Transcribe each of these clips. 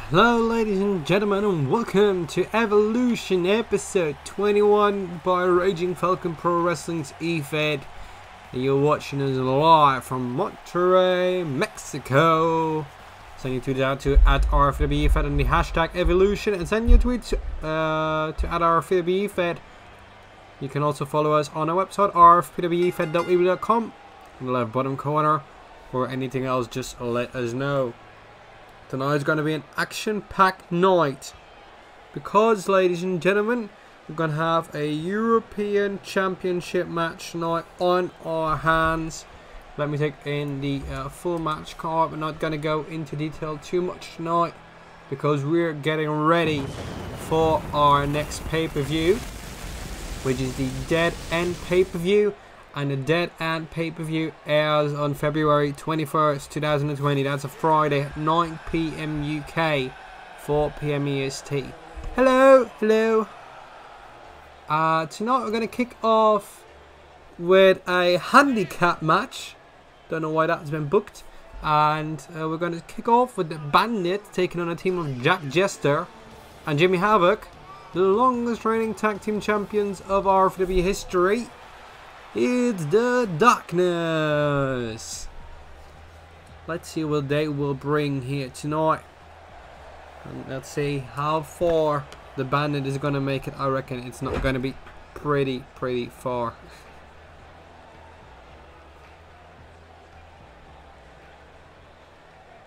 Hello ladies and gentlemen, and welcome to Evolution episode 21 by Raging Falcon Pro Wrestling's eFed. And you're watching us live from Monterrey, Mexico. Send your tweets out to @RFPW eFed and the hashtag Evolution, and send your tweets to @RFPW eFed. You can also follow us on our website rfpwefed.weebly.com in the left bottom corner. For anything else, just let us know. Tonight's going to be an action-packed night because, ladies and gentlemen, we're going to have a European Championship match tonight on our hands. Let me take in the full match card. We're not going to go into detail too much tonight because we're getting ready for our next pay-per-view, which is the Dead End pay-per-view. And the Dead End pay-per-view airs on February 21st, 2020. That's a Friday at 9 PM UK, 4 PM EST. Hello. Tonight we're going to kick off with a handicap match. Don't know why that's been booked. And we're going to kick off with the Bandit taking on a team of Jack Jester and Jimmy Havoc, the longest reigning tag team champions of RFW history. It's the Darkness. Let's see what they will bring here tonight. And let's see how far the Bandit is going to make it. I reckon it's not going to be pretty far.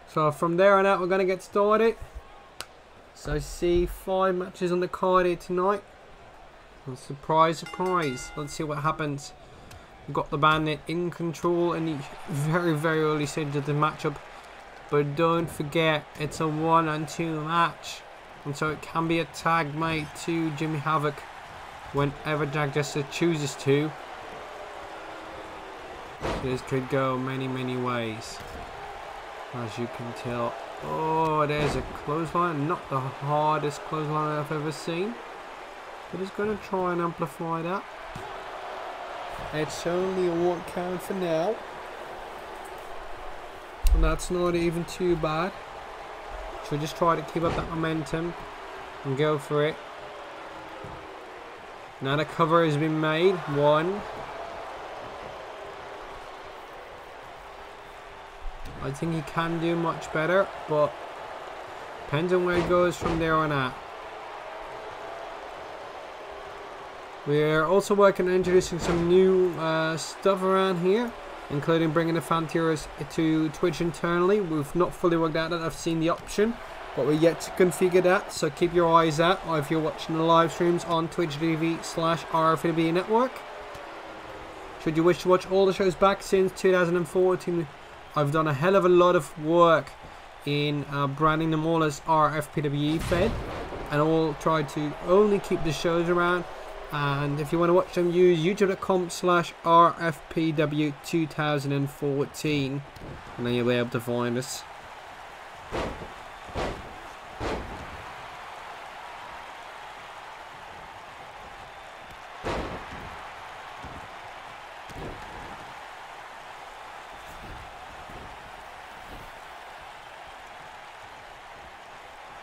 So from there on out, we're going to get started. So I see 5 matches on the card here tonight. And surprise. Let's see what happens. We've got the Bandit in control in the very early stages of the matchup, but don't forget it's a 1-on-2 match, and so it can be a tag mate to Jimmy Havoc whenever Jack Jester chooses to. This could go many ways, as you can tell. Oh, there's a clothesline, not the hardest clothesline I've ever seen, but he's going to try and amplify that. It's only a 1 count for now, and that's not even too bad. So just try to keep up that momentum and go for it. Now the cover has been made. 1. I think he can do much better, but depends on where he goes from there on out. We're also working on introducing some new stuff around here, including bringing the fan tiers to Twitch internally. We've not fully worked out that. I've seen the option, but we're yet to configure that, so keep your eyes out, or if you're watching the live streams on twitch.tv/RFPW network. Should you wish to watch all the shows back since 2014, I've done a hell of a lot of work in branding them all as RFPW Fed, and I'll try to only keep the shows around. And if you want to watch them, use youtube.com/RFPW2014, and then you'll be able to find us.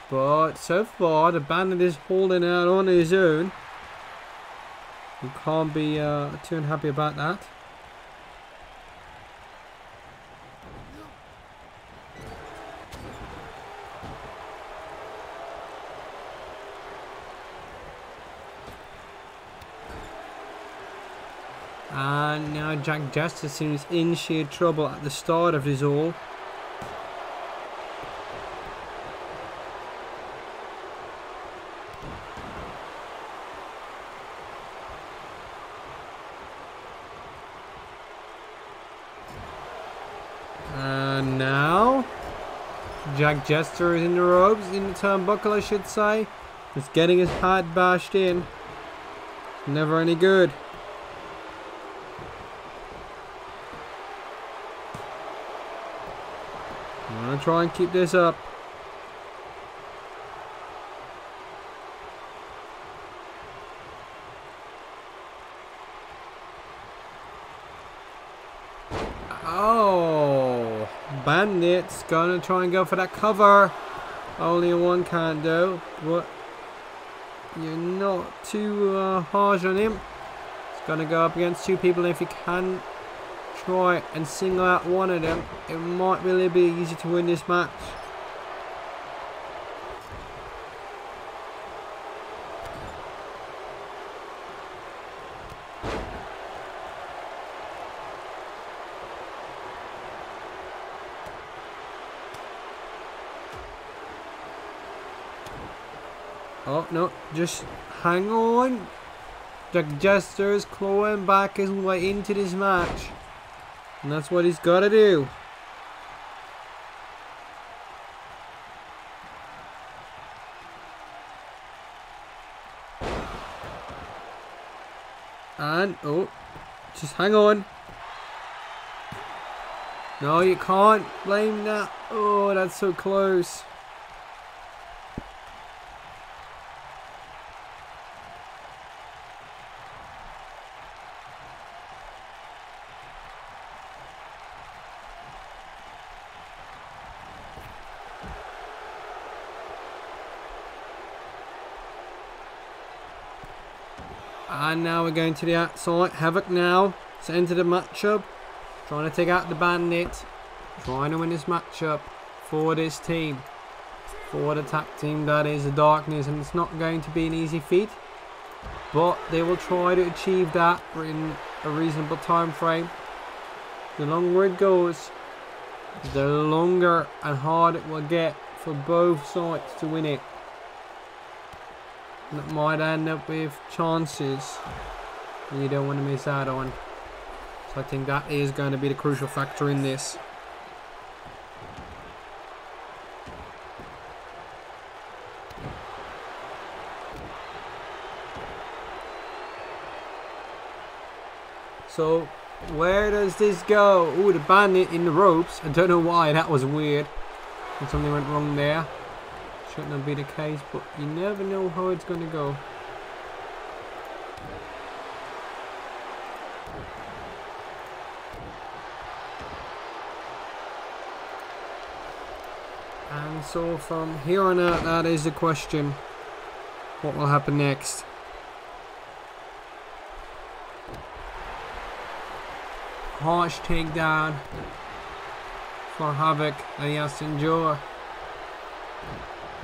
But so far, the Bandit is holding out on his own. You can't be too unhappy about that. And now Jack Jester seems in sheer trouble at the start of this all. And now Jack Jester is in the ropes, in the turnbuckle I should say. He's getting his head bashed in. Never any good. I'm gonna try and keep this up. Oh, Bandit's gonna try and go for that cover. Only one count though, but you're not too harsh on him. He's gonna go up against two people. If he can try and single out one of them, it might be a little bit easier to win this match. Oh no, just hang on. The Jester's clawing back his way into this match. And that's what he's got to do. And, oh, just hang on. No, you can't blame that. Oh, that's so close. And now we're going to the outside. Havoc now to enter the matchup. Trying to take out the Bandit. Trying to win this matchup for this team. For the tag team that is the Darkness. And it's not going to be an easy feat. But they will try to achieve that in a reasonable time frame. The longer it goes, the longer and harder it will get for both sides to win it. That might end up with chances you don't want to miss out on. So I think that is going to be the crucial factor in this. So where does this go? Oh, the Bandit in the ropes. I don't know why, that was weird. And something went wrong there. Shouldn't that be the case, but you never know how it's going to go. And so from here on out, that is the question. What will happen next? Harsh takedown for Havoc that he has to endure.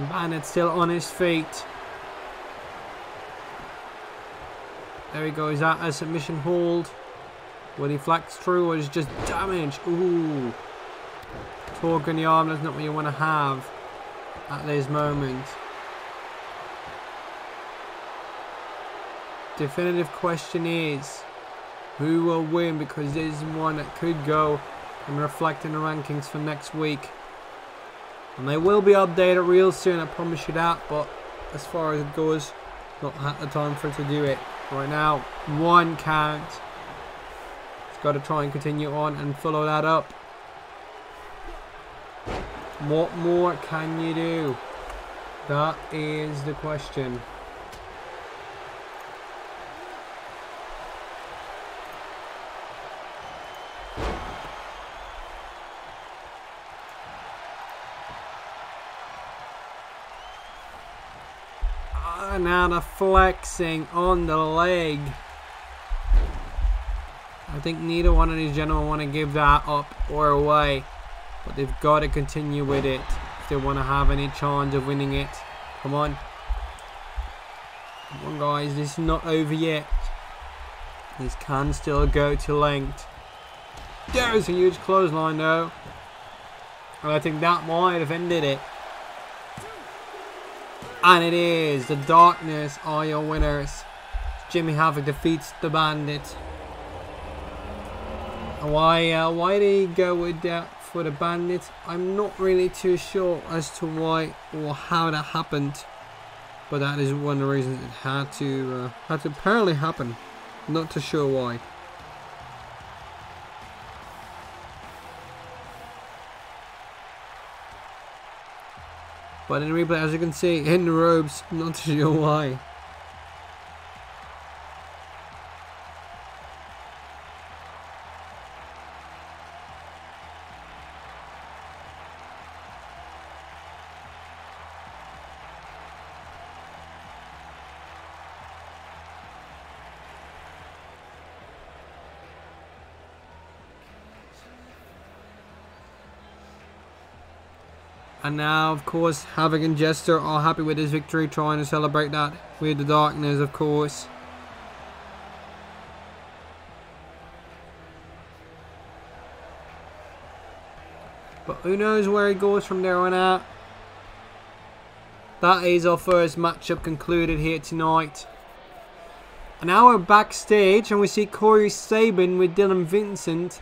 Bandit still on his feet. There he goes, at a submission hold. Will he flex through or is just damage? Ooh. Torque in the arm, that's not what you want to have at this moment. Definitive question is, who will win? Because this is one that could go and reflect in the rankings for next week. And they will be updated real soon, I promise you that. But as far as it goes, not at the time for it to do it. Right now, one count. It's got to try and continue on and follow that up. What more can you do? That is the question. Now the flexing on the leg. I think neither one of these gentlemen want to give that up or away, but they've got to continue with it if they want to have any chance of winning it. Come on. Come on guys, this is not over yet. This can still go to length. There's a huge clothesline though. And I think that might have ended it. And it is. The Darkness are your winners. Jimmy Havoc defeats the Bandit. Why did he go with that for the Bandit? I'm not really too sure as to why or how that happened. But that is one of the reasons it had to apparently happen. Not too sure why. But in replay, as you can see, in the ropes, not sure why. And now, of course, Havoc and Jester are happy with this victory, trying to celebrate that with the darkness, of course. But who knows where he goes from there on out. That is our first matchup concluded here tonight. And now we're backstage and we see Corey Sabin with Dylan Vincent.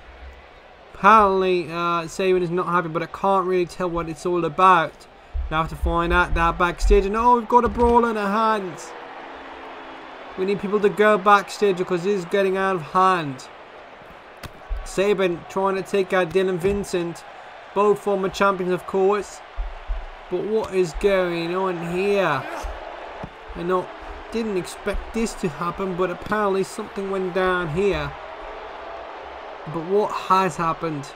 Apparently Sabin is not happy, but I can't really tell what it's all about. Now I have to find out that backstage. And oh, we've got a brawl in our hands. We need people to go backstage because this is getting out of hand. Sabin trying to take out Dylan Vincent. Both former champions, of course. But what is going on here? I didn't expect this to happen, but apparently something went down here. But what has happened?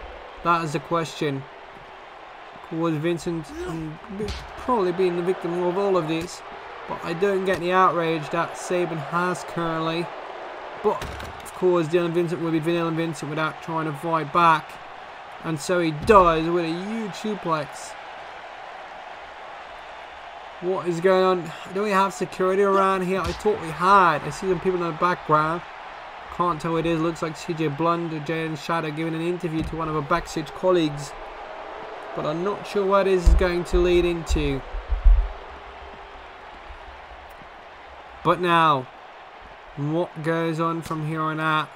That is the question. Was Vincent probably being the victim of all of this? But I don't get the outrage that Sabin has currently. But of course, Dylan Vincent will be Dylan Vincent without trying to fight back. And so he does with a huge suplex. What is going on? Do we have security around here? I thought we had. I see some people in the background. Can't tell who it is. Looks like CJ Blunt or Jay Shadow giving an interview to one of our backstage colleagues. But I'm not sure what this is going to lead into. But now, what goes on from here on out?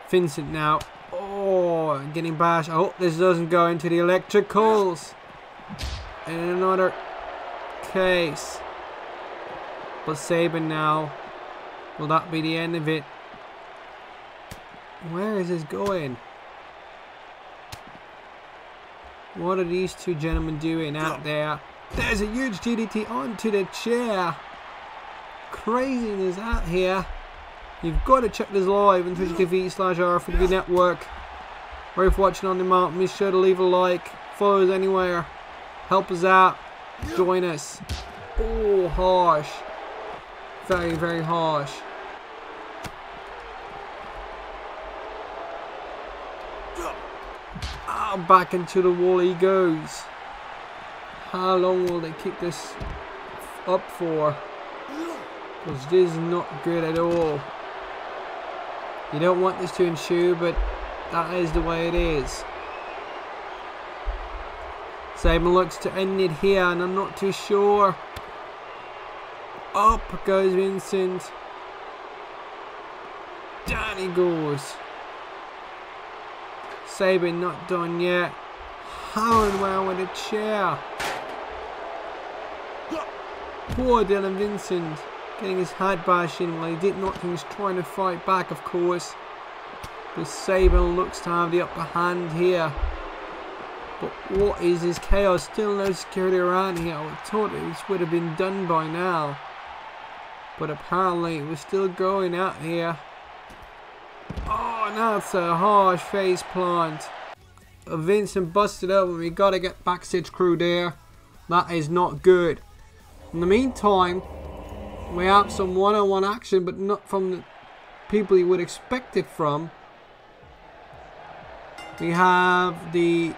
Vincent now. Oh, getting bashed. I hope this doesn't go into the electricals. In another case. But Sabin now. Will that be the end of it? Where is this going? What are these two gentlemen doing out there? There's a huge DDT onto the chair. Craziness out here. You've got to check this live on Twitch TV/RFPW Network. Or if watching on demand, be sure to leave a like. Follow us anywhere. Help us out. Join us. Oh, harsh. Very, very harsh. Oh, back into the wall he goes. How long will they kick this up for? Because this is not good at all. You don't want this to ensue, but that is the way it is. Sabin looks to end it here, and I'm not too sure. Up goes Vincent. Down he goes. Sabin not done yet. Howling around with a chair. Poor Dylan Vincent. Getting his head bashed in while he did not think he was trying to fight back, of course. But Sabin looks to have the upper hand here. But what is this chaos? Still no security around here. I thought this would have been done by now. But apparently we're still going out here. Oh, now it's a harsh face plant. Vincent busted up and we got to get backstage crew there. That is not good. In the meantime, we have some one-on-one action, but not from the people you would expect it from. We have the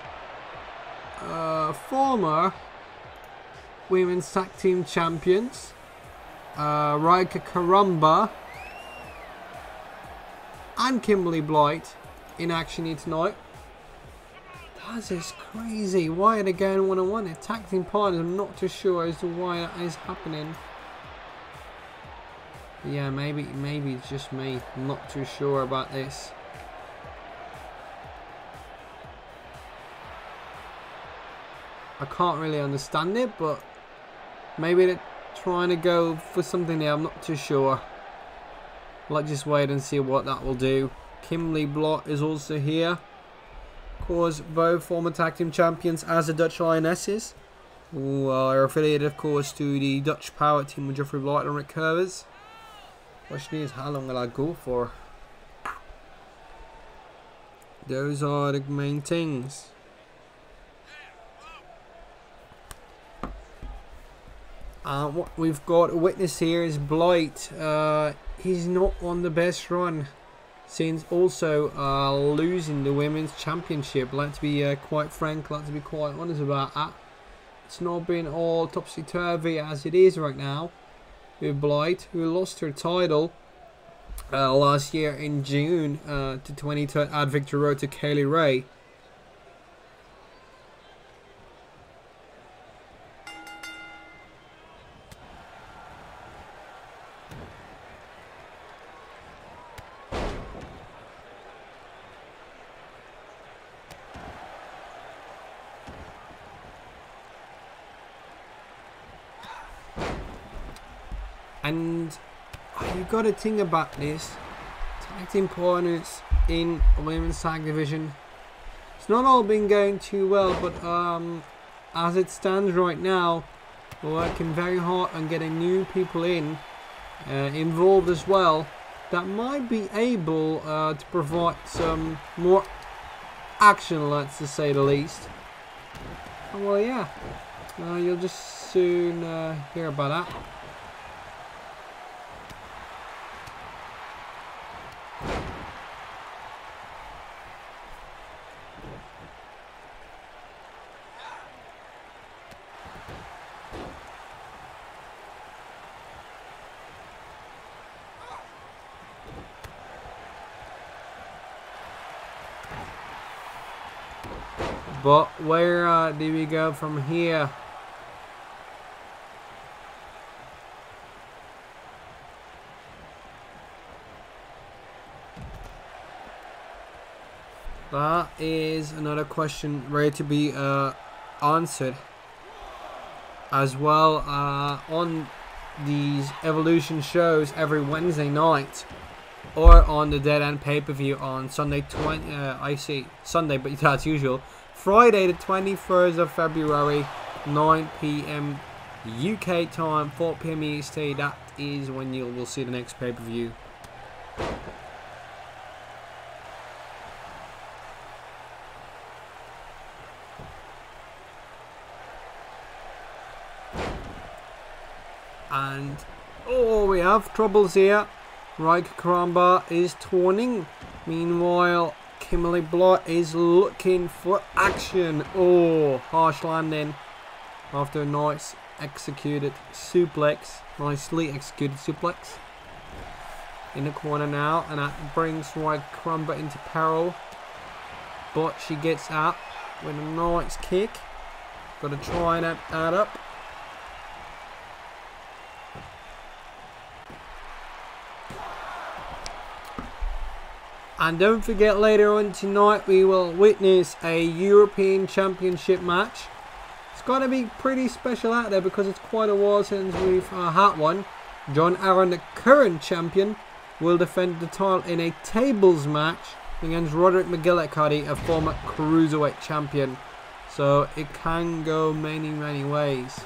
former women's tag team champions, Raika Karamba and Kimberly Blight in action here tonight. That is crazy. Why are they going one-on-one? They're tag team partners. I'm not too sure as to why that is happening. Yeah, maybe it's just me. I'm not too sure about this. I can't really understand it, but maybe they're trying to go for something there. I'm not too sure. Let's just wait and see what that will do. Kimberly Blott is also here. Of course, both former tag team champions as the Dutch Lionesses, who are affiliated, of course, to the Dutch Power team with Jeffrey Blight and Rick Curvers. Question is, how long will I go for? Those are the main things. What we've got a witness here is Blight. He's not on the best run. since also losing the women's championship. Let's be quite frank, let's be quite honest about that. It's not been all topsy-turvy as it is right now with Blight, who lost her title last year in June to 23rd at Victory Road to Kaylee Ray. And you got to think about this. Tag team partners in women's tag division. It's not all been going too well, but as it stands right now, we're working very hard on getting new people involved as well. That might be able to provide some more action, let's just say the least. And well, yeah, you'll just soon hear about that. But where do we go from here? That is another question ready to be answered as well on these Evolution shows every Wednesday night, or on the Dead End pay-per-view on Sunday I say Sunday, but that's usual. Friday the 21st of February, 9 PM UK time, 4 PM EST. That is when you will see the next pay-per-view. And oh, we have troubles here. Raika Karamba is turning. Meanwhile, Kimberly Blight is looking for action. Oh, harsh landing after a nice executed suplex. Nicely executed suplex. In the corner now, and that brings Raika Karamba into peril. But she gets out with a nice kick. Got to try and add up. And don't forget, later on tonight we will witness a European Championship match. It's got to be pretty special out there because it's quite a while since we've had one. John Aaron, the current champion, will defend the title in a tables match against Roderick McGillicuddy, a former Cruiserweight champion. So it can go many ways.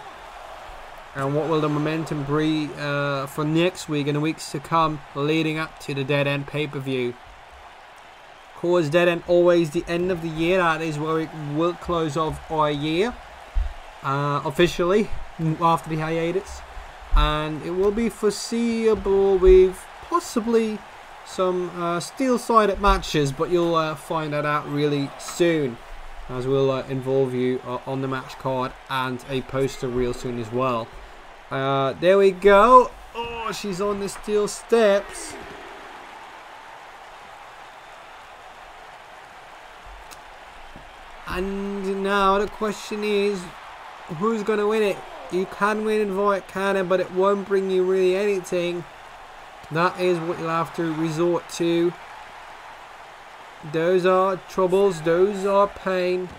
And what will the momentum be for next week and the weeks to come leading up to the Dead End pay-per-view? Of course, Dead End always the end of the year. That is where it will close off our year officially after the hiatus, and it will be foreseeable with possibly some steel-sided matches, but you'll find that out really soon, as we'll involve you on the match card and a poster real soon as well. There we go. Oh, she's on the steel steps. And now the question is, who's going to win it? You can win in Void Cannon, but it won't bring you really anything. That is what you'll have to resort to. Those are troubles, those are pain.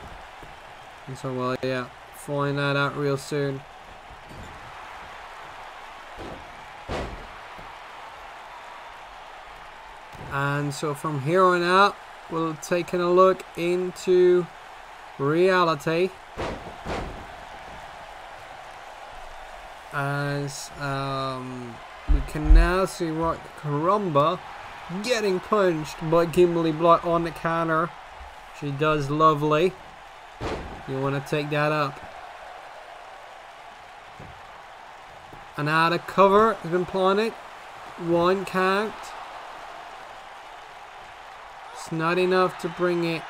And so, well, yeah, find that out real soon. And so from here on out, we'll taking a look into reality, as we can now see Raika Karamba getting punched by Kimberly Blight on the counter. She does lovely. You want to take that up. And now the cover has been planted. 1 count. It's not enough to bring it.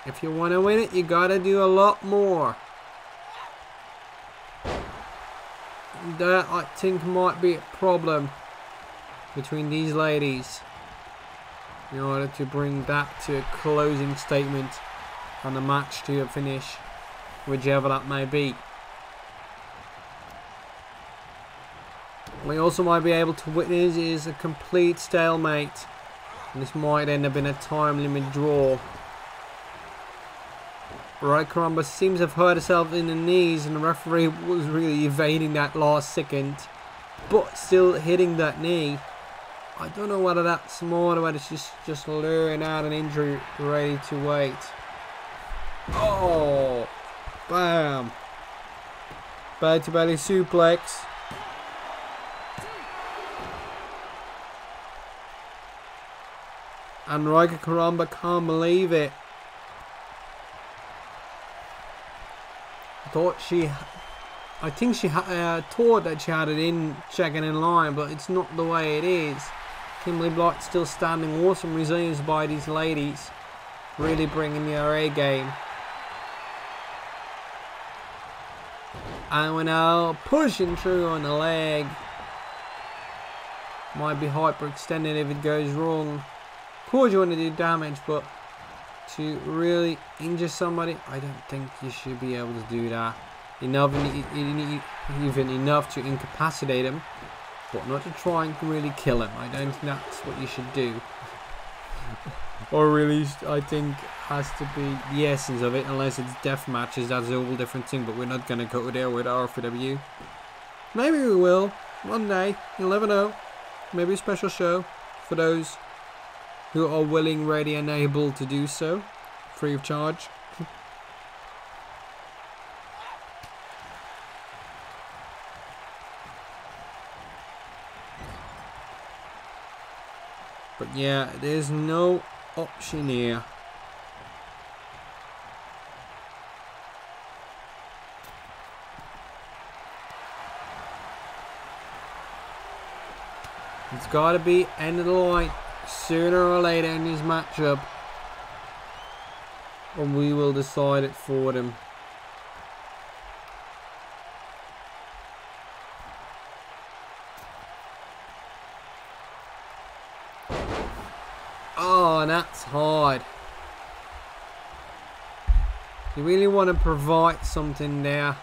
If you want to win it, you gotta do a lot more. That, I think, might be a problem between these ladies in order to bring that to a closing statement and the match to a finish, whichever that may be. We also might be able to witness is a complete stalemate, and this might end up in a time limit draw. Right, Caramba seems to have hurt herself in the knees, and the referee was really evading that last second, but still hitting that knee. I don't know whether that's smart or whether it's just luring out an injury ready to wait. Oh, bam! Belly to belly suplex. And Riker Caramba can't believe it. I think she thought that she had it in, checking in line, but it's not the way it is. Kimberly Block still standing, awesome resilience by these ladies, really bringing their A game. And we're now pushing through on the leg. Might be hyperextended if it goes wrong. Of course you want to do damage, but to really injure somebody, I don't think you should be able to do that. Even enough to incapacitate him, but not to try and really kill him. I don't think that's what you should do. Or at least I think has to be the essence of it, unless it's death matches. That's a whole different thing, but we're not going to go there with RFPW. Maybe we will one day. You'll never know. Maybe a special show for those who are willing, ready and able to do so, free of charge. But yeah, there's no option here. It's got to be end of the line sooner or later in this matchup, and we will decide it for them. Oh, and that's hard. You really want to provide something there.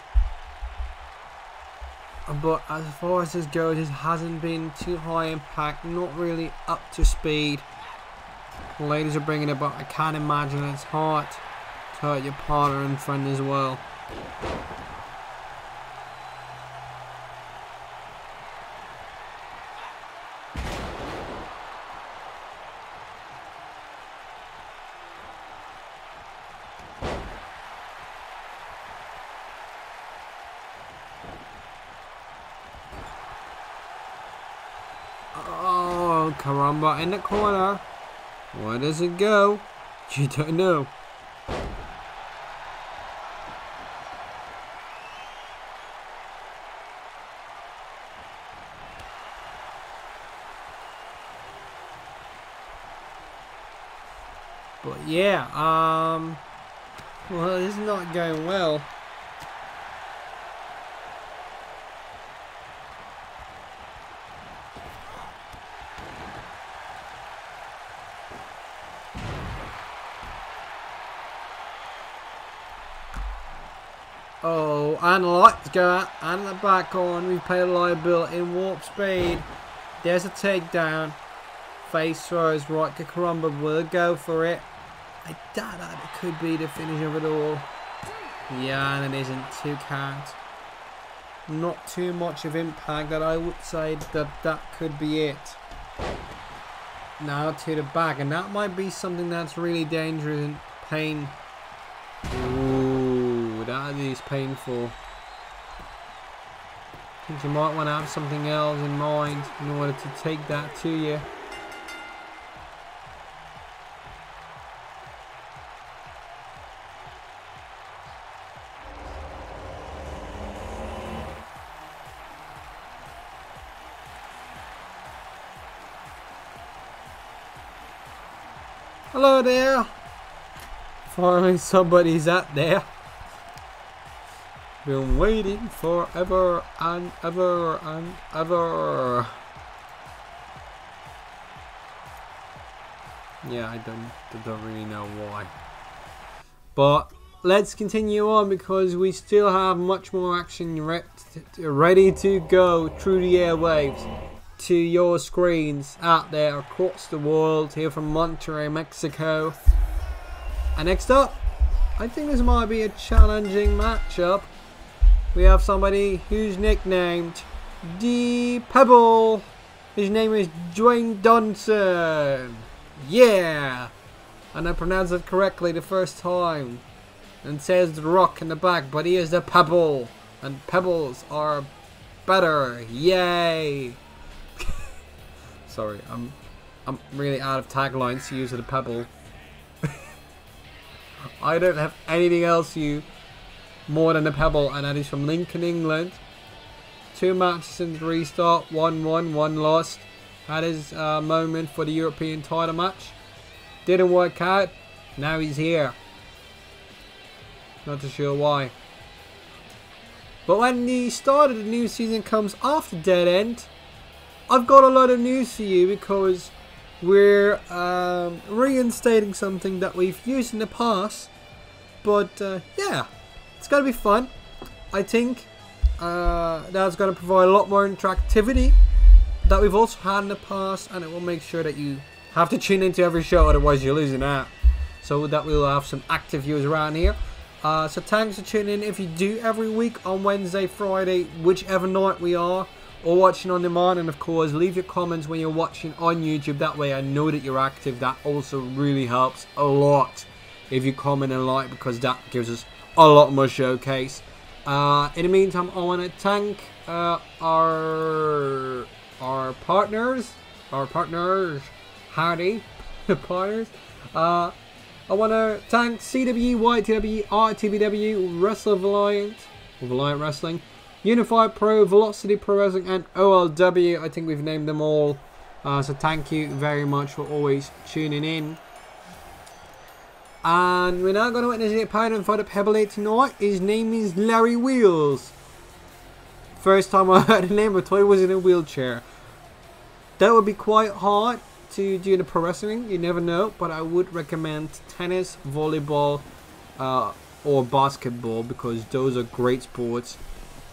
But as far as this goes, it hasn't been too high impact, not really up to speed. The ladies are bringing it, but I can't imagine it's hard to hurt your partner and friend as well. Oh, Caramba in the corner. Where does it go? You don't know. But yeah, well, it's not going well. Oh, and the lights go out, and the back on. We play liability in warp speed. There's a takedown. Face throws. Right, Caramba will go for it. I doubt that it could be the finish of it all. Yeah, and it isn't. 2 count. Not too much of impact that I would say that could be it. Now to the back, and that might be something that's really dangerous and pain. Ooh, that is painful. I think you might want to have something else in mind in order to take that to you. Hello there. Finally somebody's out there. Been waiting forever and ever and ever. Yeah, I don't really know why. But let's continue on because we still have much more action ready to go through the airwaves to your screens out there across the world, here from Monterrey, Mexico. And next up, I think this might be a challenging matchup. We have somebody who's nicknamed The Pebble. His name is Dwayne Johnson. Yeah! And I pronounced it correctly the first time. And says the rock in the back, but he is the Pebble. And pebbles are better. Yay! Sorry, I'm really out of taglines to use with a pebble. I don't have anything else more than a pebble, and that is from Lincoln, England. 2 matches in the restart, 1-1, 1 lost. Had his moment for the European title match. Didn't work out. Now he's here. Not too sure why. But when the start of the new season comes after Dead End, I've got a lot of news for you because we're reinstating something that we've used in the past. But yeah, it's going to be fun. I think that's going to provide a lot more interactivity that we've also had in the past, and it will make sure that you have to tune into every show, otherwise you're losing out. So that we'll have some active viewers around here. So thanks for tuning in. If you do every week on Wednesday, Friday, whichever night we are, or watching on demand, and of course leave your comments when you're watching on YouTube. That way I know that you're active. That also really helps a lot if you comment and like, because that gives us a lot more showcase. In the meantime, I want to thank our partners, howdy, partners. I want to thank CW, YTW, RFPW, Wrestle Valiant Wrestling, Unified Pro, Velocity Pro Wrestling, and OLW. I think we've named them all. So thank you very much for always tuning in. And we're now going to witness the opponent for the Pebble 8 tonight. His name is Larry Wheels. First time I heard the name, I thought he was in a wheelchair. That would be quite hard to do in the pro wrestling, you never know, but I would recommend tennis, volleyball, or basketball, because those are great sports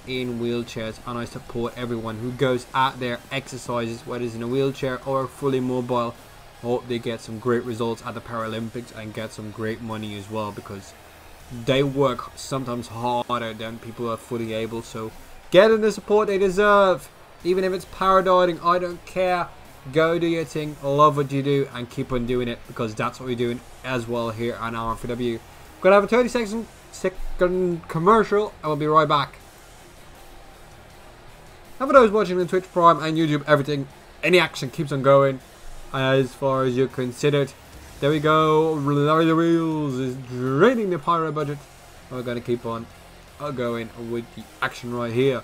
in wheelchairs, and I support everyone who goes out there, exercises, whether it's in a wheelchair or fully mobile. I hope they get some great results at the Paralympics and get some great money as well, because they work sometimes harder than people are fully able. So get them the support they deserve, even if it's paragliding. I don't care. Go do your thing, love what you do, and keep on doing it, because that's what we're doing as well here on RFPW. Gonna have a 30-second commercial, and we'll be right back. And for those watching on Twitch Prime and YouTube, everything, any action keeps on going as far as you're considered. There we go. Larry the Wheels is draining the pyro budget. We're gonna keep on going with the action right here.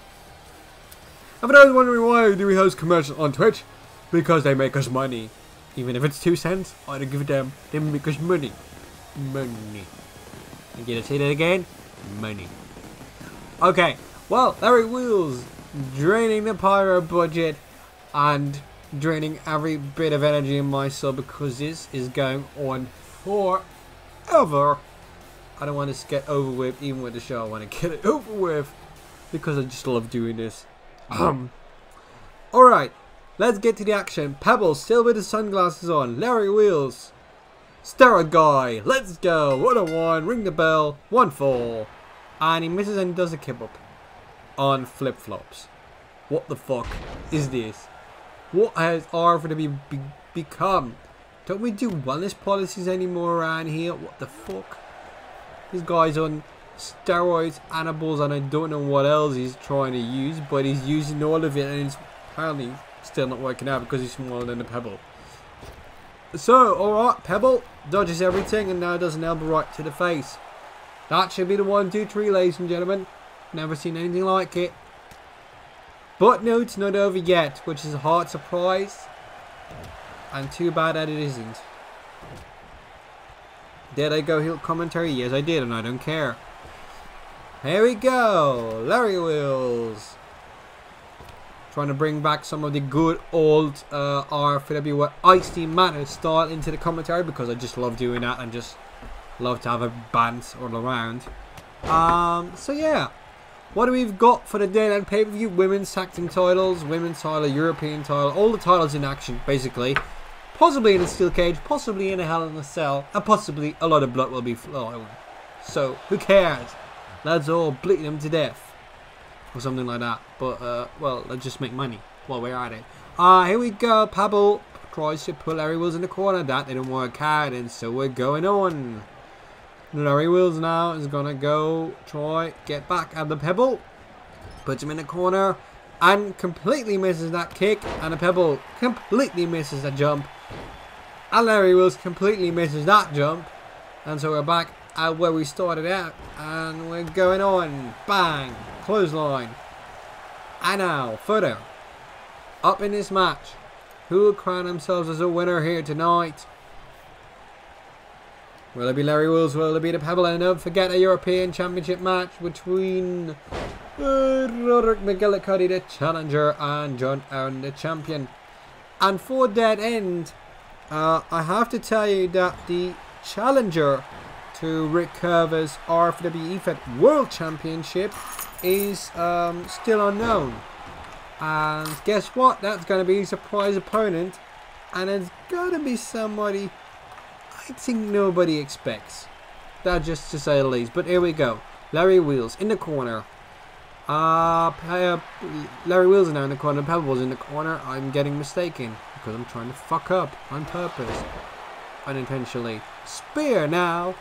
And for those wondering why do we host commercials on Twitch, because they make us money. Even if it's 2 cents, I don't give a damn. They make us money. Money. And get to say that again? Money. Okay, well, Larry Wheels draining the pyro budget and draining every bit of energy in my soul, because this is going on forever. I don't want to get over with, even with the show. I want to get it over with, because I just love doing this. Alright, let's get to the action. Pebble still with his sunglasses on. Larry Wheels, steroid guy, let's go. 101, ring the bell, 1-4. And he misses and does a kip up on flip-flops. What the fuck is this? What has RFPW become? Don't we do wellness policies anymore around here? What the fuck? This guy's on steroids, anabols, and I don't know what else he's trying to use, but he's using all of it, and it's apparently still not working out because he's smaller than the Pebble. So, alright, Pebble dodges everything and now does an elbow right to the face. That should be the 1, 2, 3, ladies and gentlemen. Never seen anything like it. But no, it's not over yet, which is a hard surprise. And too bad that it isn't. Did I go heel commentary? Yes, I did, and I don't care. Here we go. Larry Wheels. Trying to bring back some of the good old RFPW Icy Manor style into the commentary, because I just love doing that and just love to have a band all around. So yeah. What do we've got for the Dayland pay-per-view? Women's tag team titles, women's title, European title, all the titles in action, basically. Possibly in a steel cage, possibly in a Hell in a Cell, and possibly a lot of blood will be flowing. So, who cares? Let's all bleed them to death. Or something like that. But, well, let's just make money while we're at it. Here we go. Pebble tries to pull Larry Wheels in the corner. That didn't work out, and so we're going on. Larry Wheels now is gonna go try get back at the Pebble. Puts him in the corner and completely misses that kick. And the Pebble completely misses that jump. And Larry Wheels completely misses that jump. And so we're back at where we started out. And we're going on. Bang. Clothesline. And now, further up in this match. Who will crown themselves as a winner here tonight? Will it be Larry Wheels? Will it be the Pebble? And don't forget a European Championship match between Roderick McGillicuddy, the challenger, and John Aaron, the champion. And for that end, I have to tell you that the challenger to Rick Curver's RFPW EFED World Championship is still unknown. And guess what? That's going to be a surprise opponent. And it's going to be somebody I think nobody expects. That just to say the least. But here we go. Larry Wheels in the corner. Larry Wheels is now in the corner. Pebble's in the corner. I'm getting mistaken because I'm trying to fuck up on purpose. Unintentionally. Spear now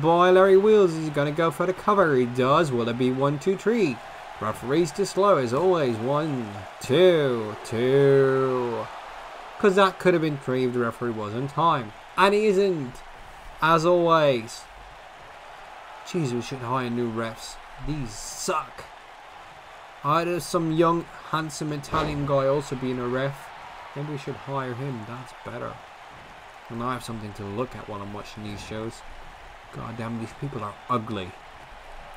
by Larry Wheels. He's going to go for the cover. He does. Will it be 1, 2, 3? Referee's too slow as always. 1, 2, 2. Because that could have been 3 if the referee was on time. And he isn't, as always. Jeez, we should hire new refs. These suck. There's some young, handsome Italian guy also being a ref. Maybe we should hire him. That's better. And I have something to look at while I'm watching these shows. God damn, these people are ugly.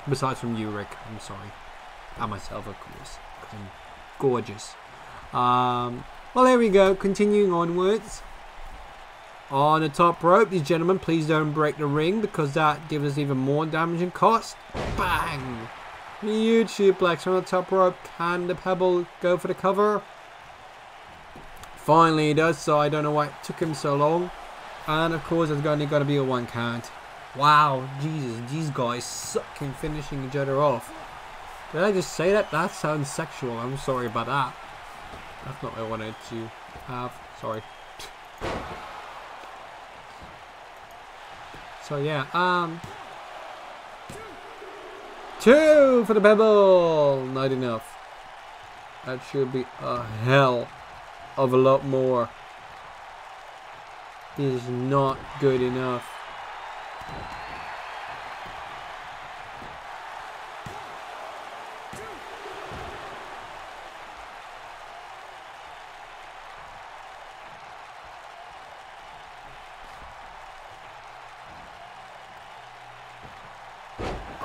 Besides from you, Rick. I'm sorry. And myself, of course. Because I'm gorgeous. Well, there we go. Continuing onwards. On the top rope, these gentlemen, please don't break the ring because that gives us even more damage and cost. Bang! Huge suplex from the top rope. Can the Pebble go for the cover? Finally he does, so I don't know why it took him so long. And of course, it's only got to be a 1 count. Wow, Jesus, these guys suck in finishing each other off. Did I just say that? That sounds sexual. I'm sorry about that. That's not what I wanted to have. Sorry. So yeah, 2 for the Pebble. Not enough. That should be a hell of a lot more. Is not good enough.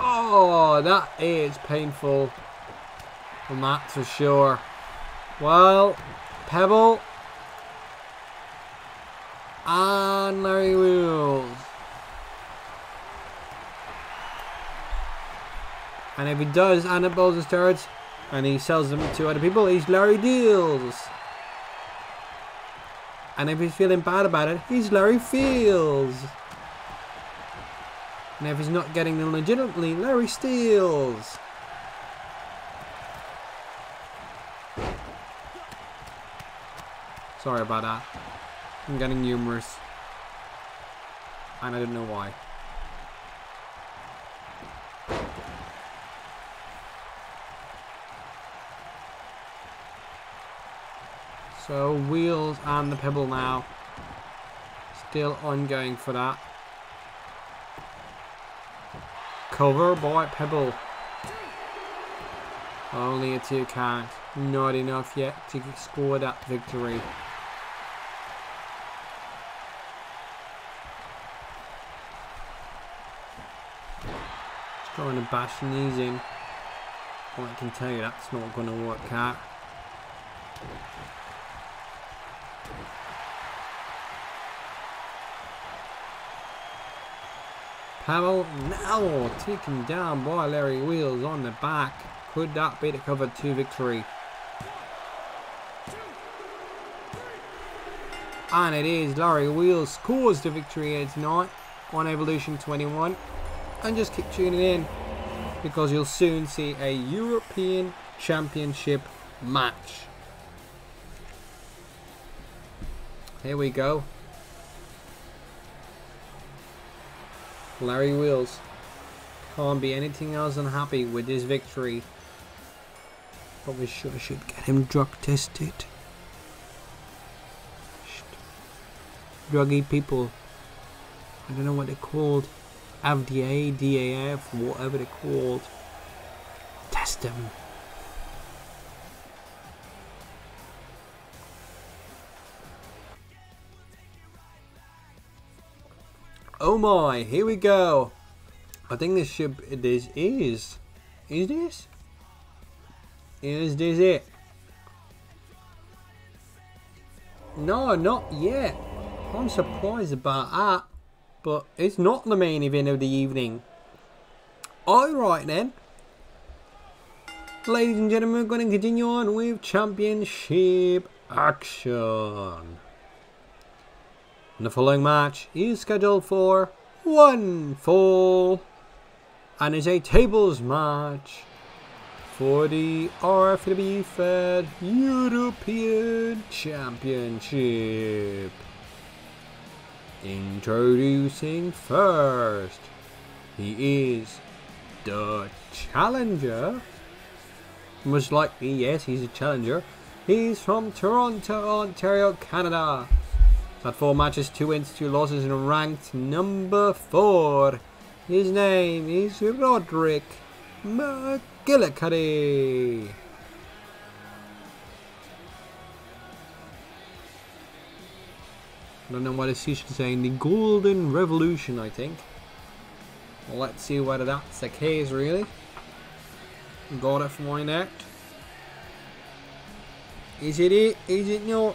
Oh, that is painful. And that's for sure. Well, Pebble and Larry Wheels. And if he does end up balls and starts and he sells them to other people, he's Larry Deals. And if he's feeling bad about it, he's Larry Feels. And if he's not getting them legitimately, Larry Steals. Sorry about that. I'm getting humorous. And I don't know why. So, Wheels and the Pebble now. Still ongoing for that. Cover by Pebble. Only a 2 count. Not enough yet to score that victory. Trying to bash these in. Well, I can tell you that's not going to work out. Pavel now taken down by Larry Wheels on the back. Could that be the cover 2 victory? And it is. Larry Wheels scores the victory here tonight on Evolution 21. And just keep tuning in, because you'll soon see a European Championship match. Here we go. Larry Wheels can't be anything else than happy with this victory. But we sure should get him drug tested. Druggy people. I don't know what they're called. FDA, DAF, whatever they're called. Test them. Oh my, here we go. I think this should, this is this? Is this it? No, not yet. I'm surprised about that. But it's not the main event of the evening. Alright then. Ladies and gentlemen, we're going to continue on with championship action. And the following match is scheduled for 1 fall. And is a tables match for the RFPW Fed European Championship. Introducing first, he is the challenger. Most likely, yes, he's a challenger. He's from Toronto, Ontario, Canada. Had 4 matches, 2 wins, 2 losses, and ranked number 4. His name is Roderick McGillicuddy. I don't know what it's usually saying. The Golden Revolution, I think. Well, let's see whether that's the case, really. Got it from my neck. Is it it? Is it not?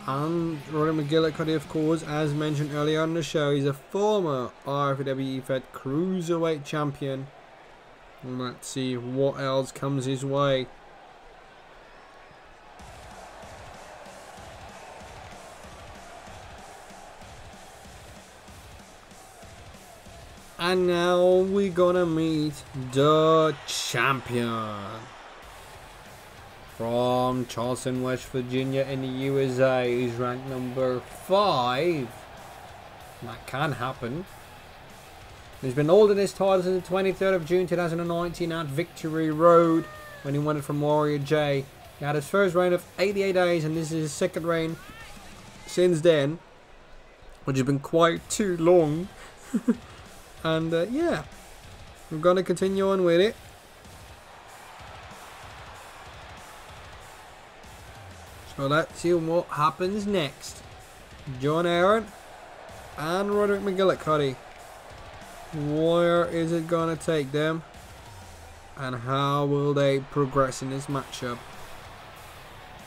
And Roderick McGillicuddy, of course, as mentioned earlier on the show, he's a former RFPW Fed Cruiserweight Champion. And let's see what else comes his way. And now we're gonna meet the champion. From Charleston, West Virginia in the USA, he's ranked number 5. That can happen. He's been holding his title since the 23rd of June 2019 at Victory Road, when he won it from Warrior J. He had his first reign of 88 days, and this is his second reign since then, which has been quite too long. And yeah, we're going to continue on with it. So let's see what happens next. John Aaron and Roderick McGillicuddy. Where is it going to take them? And how will they progress in this matchup?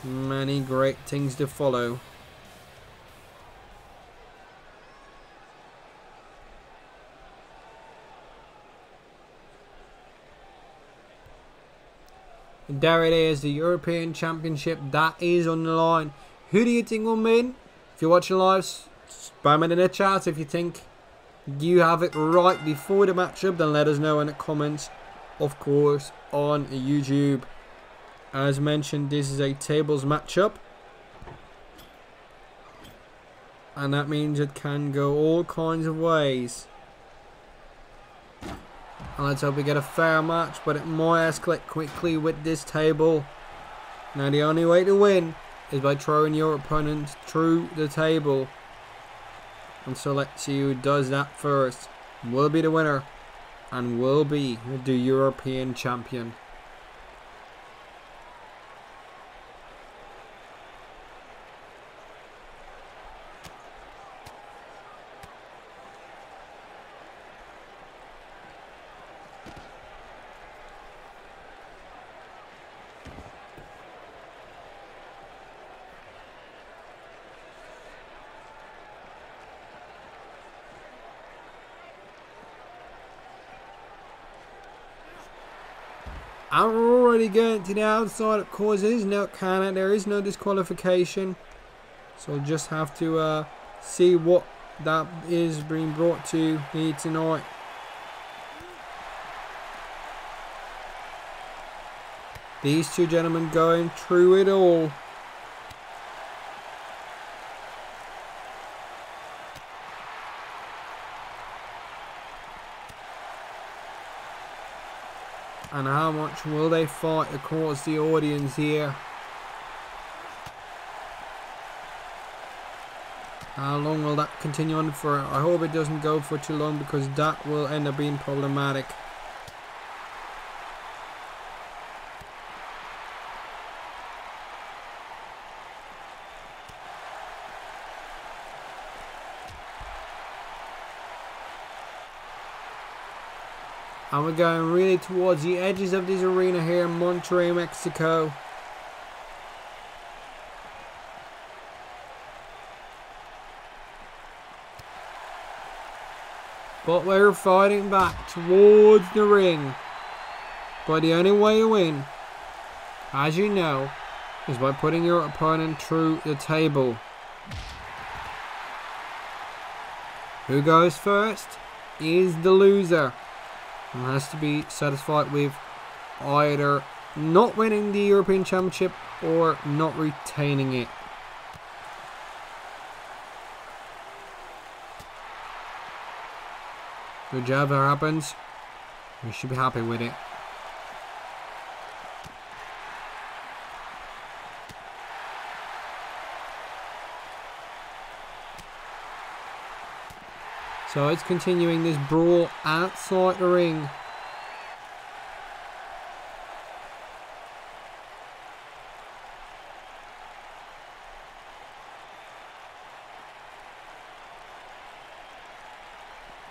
Many great things to follow. There it is, the European Championship that is on the line. Who do you think will win? If you're watching live, spam it in the chat. If you think you have it right before the matchup, then let us know in the comments, of course, on YouTube. As mentioned, this is a tables matchup, and that means it can go all kinds of ways. And let's hope we get a fair match, but it might escalate quickly with this table. Now the only way to win is by throwing your opponent through the table. And so let's see who does that first. Will be the winner and will be the European champion. And we're already getting to the outside. Of course, there is no count, there is no disqualification. So we'll just have to see what that is being brought to here tonight. These two gentlemen going through it all. And how much will they fight across the audience here? How long will that continue on for? I hope it doesn't go for too long, because that will end up being problematic. And we're going really towards the edges of this arena here in Monterrey, Mexico. But we're fighting back towards the ring. But the only way to win, as you know, is by putting your opponent through the table. Who goes first is the loser, and has to be satisfied with either not winning the European Championship or not retaining it. Whichever happens, we should be happy with it. So it's continuing this brawl outside the ring.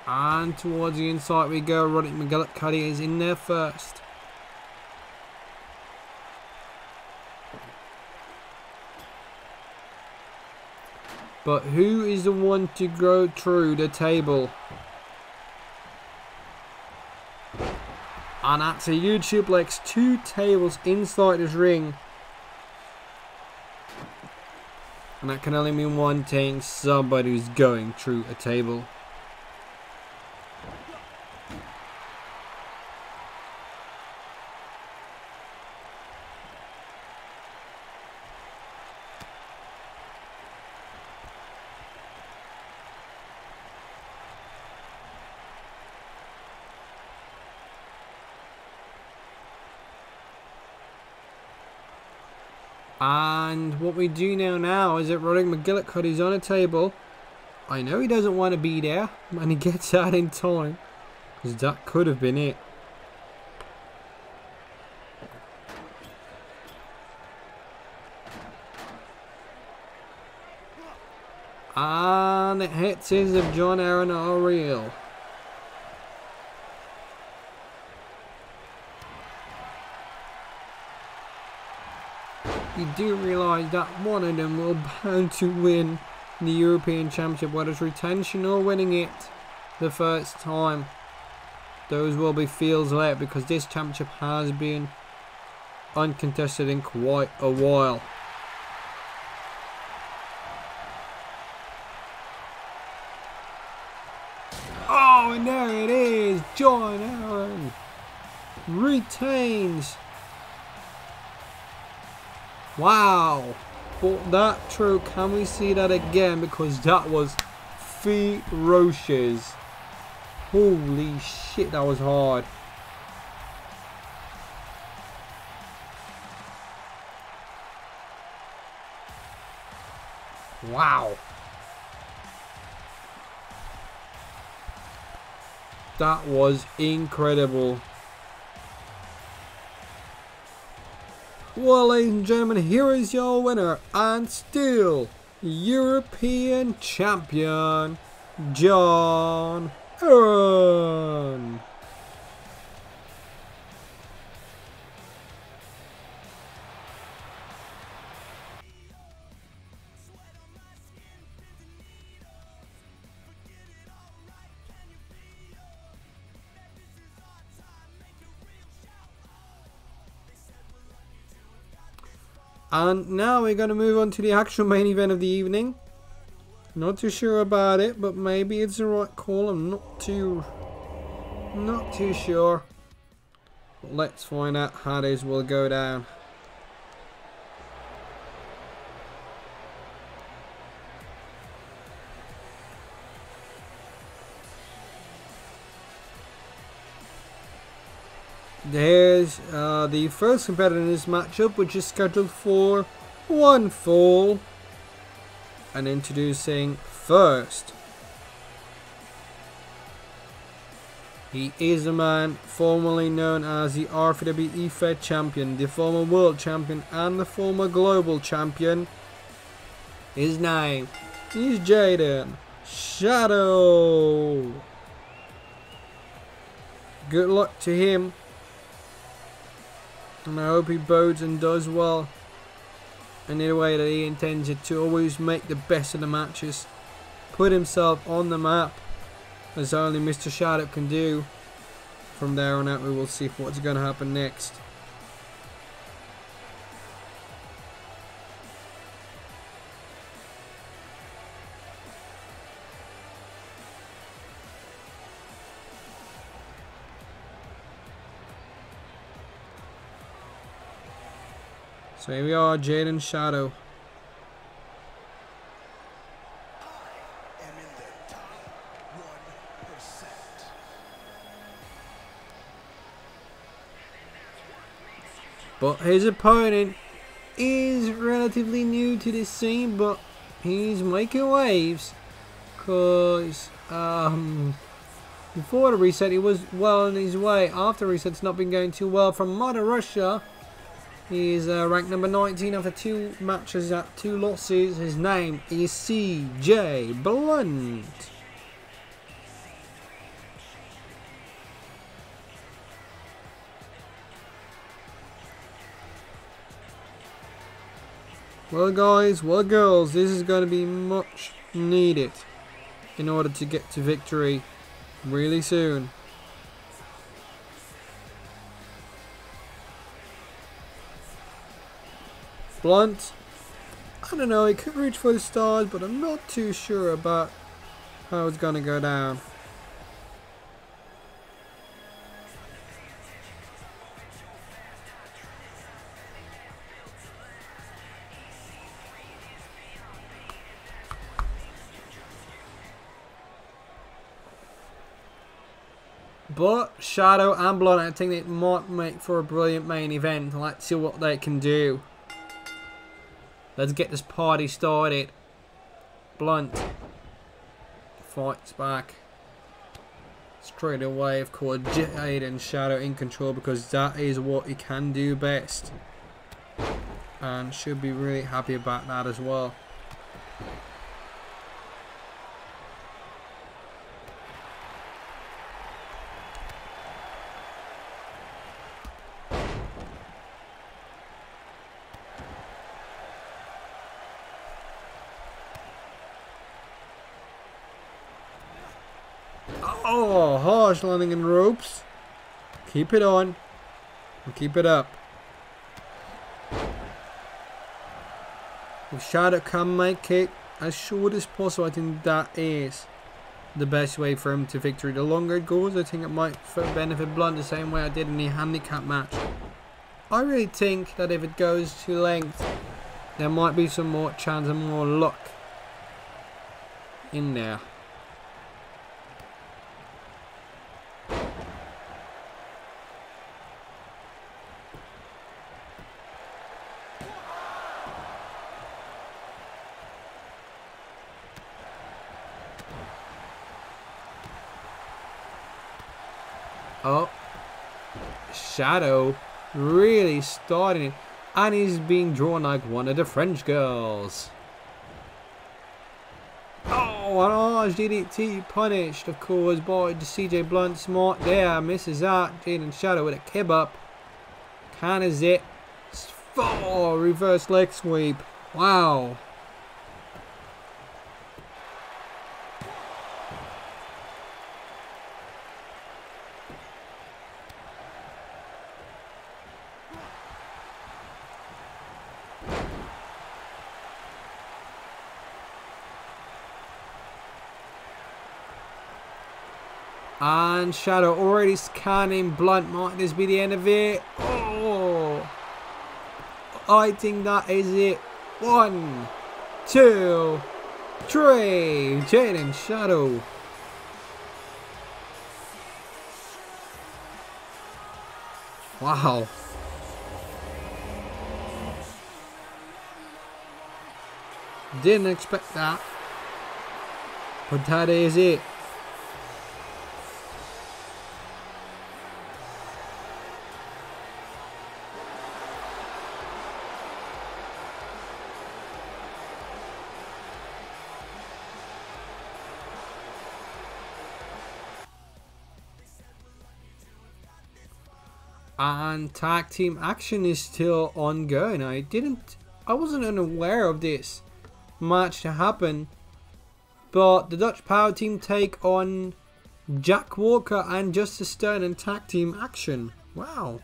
And towards the inside we go. Roderick McGillicuddy is in there first. But who is the one to go through the table? And that's a huge suplex. 2 tables inside this ring. And that can only mean one thing. Somebody's going through a table. And what we do now is that Roderick McGillicuddy's on a table. I know he doesn't want to be there, and he gets out in time, because that could have been it. And it hits his of John Aaron O'Reilly. You do realise that one of them will bound to win the European Championship, whether it's retention or winning it the first time. Those will be fields left, because this championship has been uncontested in quite a while. Oh, and there it is. John Aaron retains. Wow, but that true, can we see that again, because that was ferocious. Holy shit, that was hard. Wow. That was incredible. Well, ladies and gentlemen, here is your winner and still European champion, John Aaron. And now we're going to move on to the actual main event of the evening. Not too sure about it, but maybe it's the right call. I'm not too sure. But let's find out how this will go down. There's the first competitor in this matchup, which is scheduled for one fall. And introducing first, he is a man formerly known as the RFPW EFED champion, the former world champion, and the former global champion. His name is Jaden Shadow. Good luck to him. And I hope he bodes and does well in the way that he intends it, to always make the best of the matches. Put himself on the map as only Mr. Shadow can do. From there on out we will see what's going to happen next. So here we are, Jaden Shadow. I am in the top 1%. But his opponent is relatively new to this scene, but he's making waves. Because before the reset he was well on his way. After reset it's not been going too well from Mother Russia. He's ranked number 19 after 2 matches at 2 losses. His name is CJ Blunt. Well guys, well girls, this is going to be much needed in order to get to victory really soon. Blunt, I don't know, he could reach for the stars, but I'm not too sure about how it's gonna go down. But Shadow and Blunt, I think it might make for a brilliant main event. Let's see what they can do. Let's get this party started. Blunt fights back. Straight away, of course, Jaden Shadow in control because that is what he can do best. And should be really happy about that as well. Oh, harsh landing in ropes. Keep it on. And keep it up. If Shadow can make it as short as possible, I think that is the best way for him to victory. The longer it goes, I think it might benefit Blunt the same way I did in the handicap match. I really think that if it goes to length, there might be some more chance and more luck in there. Oh, Shadow really starting it, and he's being drawn like one of the French girls. Oh, an large DDT punished, of course, by the CJ Blunt. Smart there, misses out. Jaden Shadow with a kib up. Counters it. Oh, reverse leg sweep. Wow. And Shadow already scanning Blunt. Might this be the end of it? Oh, I think that is it. 1, 2, 3. Jaden Shadow. Wow. Didn't expect that. But that is it. And tag team action is still ongoing. I wasn't unaware of this match to happen, but the Dutch Power Team take on Jack Walker and Justice Stone in tag team action. Wow.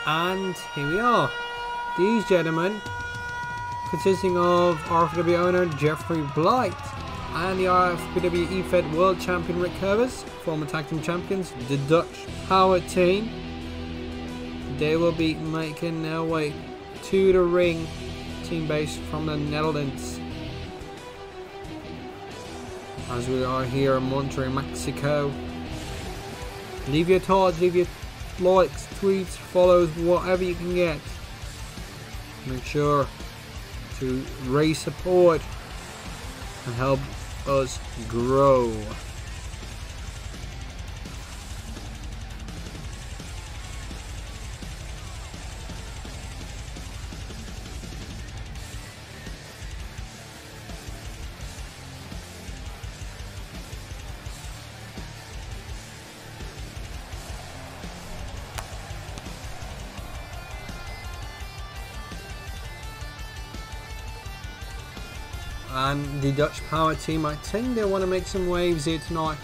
And here we are. These gentlemen, consisting of RFPW owner Jeffrey Blight and the RFPW EFED World Champion Rick Hervers, former tag team champions, the Dutch Power Team. They will be making their way to the ring, team based from the Netherlands. As we are here in Monterrey, Mexico. Leave your thoughts, leave your likes, tweets, follows, whatever you can get. Make sure to raise support and help us grow. And the Dutch Power Team, I think they want to make some waves here tonight,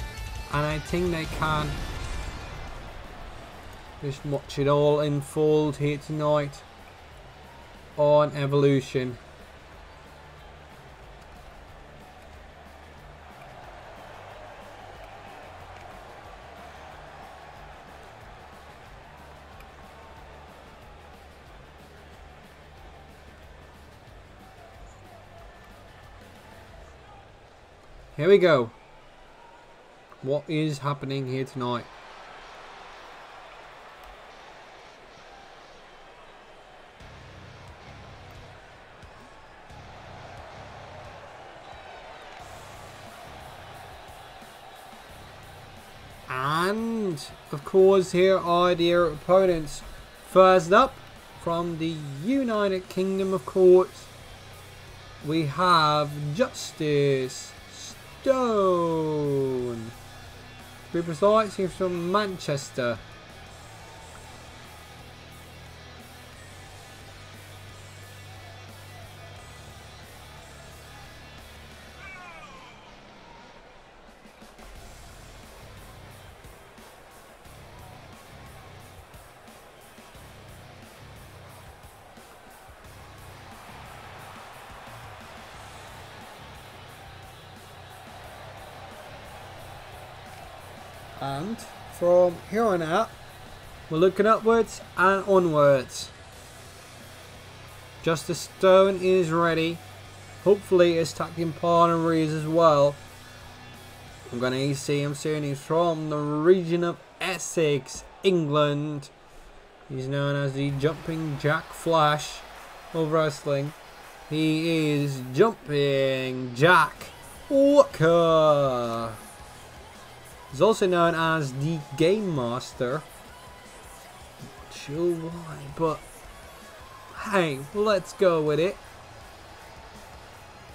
and I think they can. Just watch it all unfold here tonight on Evolution. Here we go. What is happening here tonight? And of course here are their opponents. First up, from the United Kingdom, of course, we have Justice Stone. To be precise, he's from Manchester. And from here on out, we're looking upwards and onwards. Justice Stone is ready. Hopefully his tag team partner is as well. I'm going to see him soon. He's from the region of Essex, England. He's known as the Jumping Jack Flash of wrestling. He is Jumping Jack Walker. He's also known as the Game Master. Not sure why, but hey, let's go with it.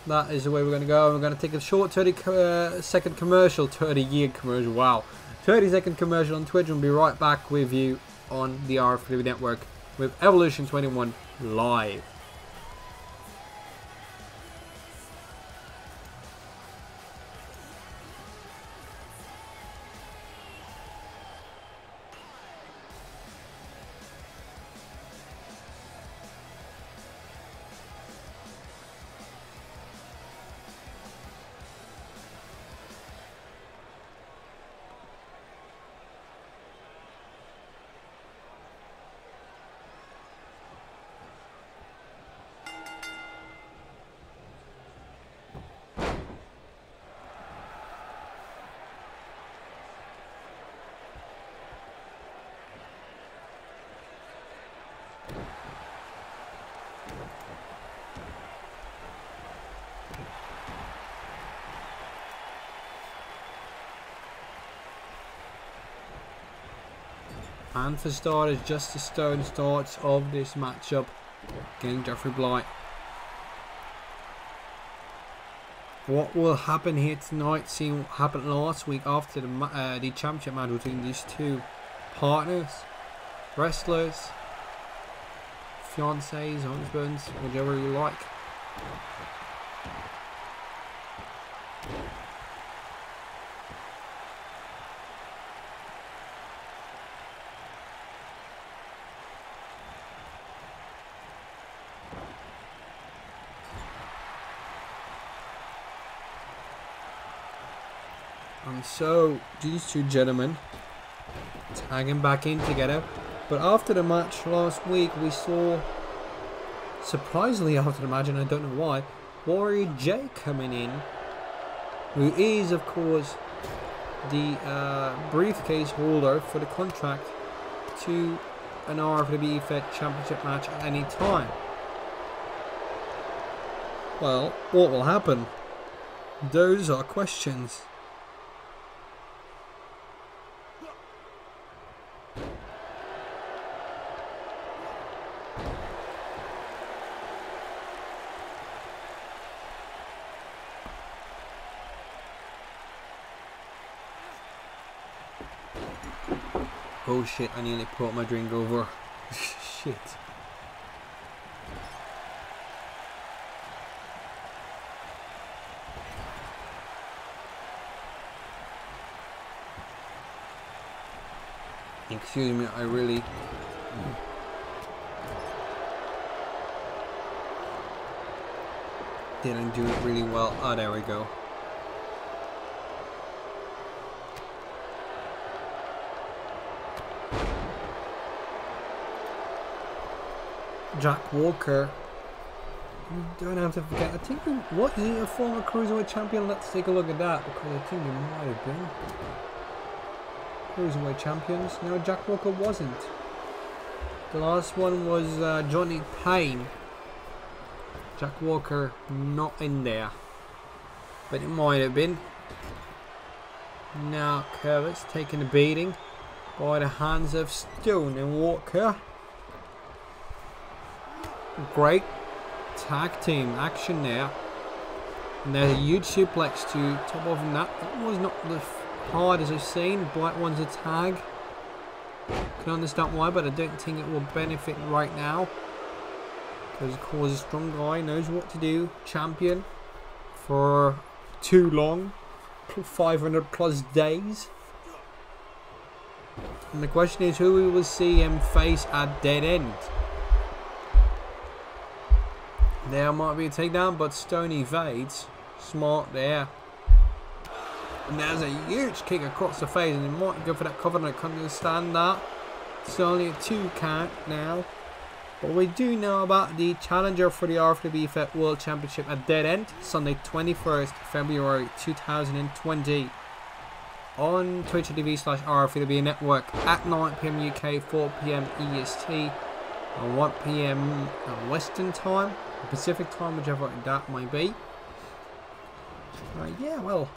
That is the way we're going to go. We're going to take a short 30-second commercial, 30-year commercial, wow. 30-second commercial on Twitch, and we'll be right back with you on the RFPW network with Evolution 21 live. And for starters, Justice Stone starts of this matchup against Jeffrey Blight. What will happen here tonight, seeing what happened last week after the championship match between these two partners, wrestlers, fiancés, husbands, whichever you like. And so these two gentlemen tagging back in together. But after the match last week, we saw, surprisingly after the match, and I don't know why, Warrior J coming in, who is of course the briefcase holder for the contract to an RFPW Fed Championship match at any time. Well, what will happen? Those are questions. Oh shit, I nearly brought my drink over. Shit. Excuse me, I really... didn't do it really well. Oh, there we go. Jack Walker. You don't have to forget. I think what is he, a former cruiserweight champion? Let's take a look at that, because I think he might have been cruiserweight champions. No, Jack Walker wasn't. The last one was Johnny Payne. Jack Walker not in there, but it might have been. Now Curtis taking a beating by the hands of Stone and Walker. Great tag team action there. And there's a huge suplex to top of that. That was not the hard as I've seen. Blight wants a tag. Can understand why, but I don't think it will benefit right now. Because of course a strong guy knows what to do. Champion for too long. 500 plus days. And the question is who we will see him face at dead end. There might be a takedown, but Stone evades. Smart there. And there's a huge kick across the face, and he might go for that cover, and I can't understand that. It's only a 2 count now. But we do know about the challenger for the RFPW Fed World Championship at Dead End, Sunday 21st February 2020. On twitch.tv/RFPW Network at 9 PM UK, 4 PM EST, and 1 PM Western Time, Pacific Time, whichever that might be. Yeah, well,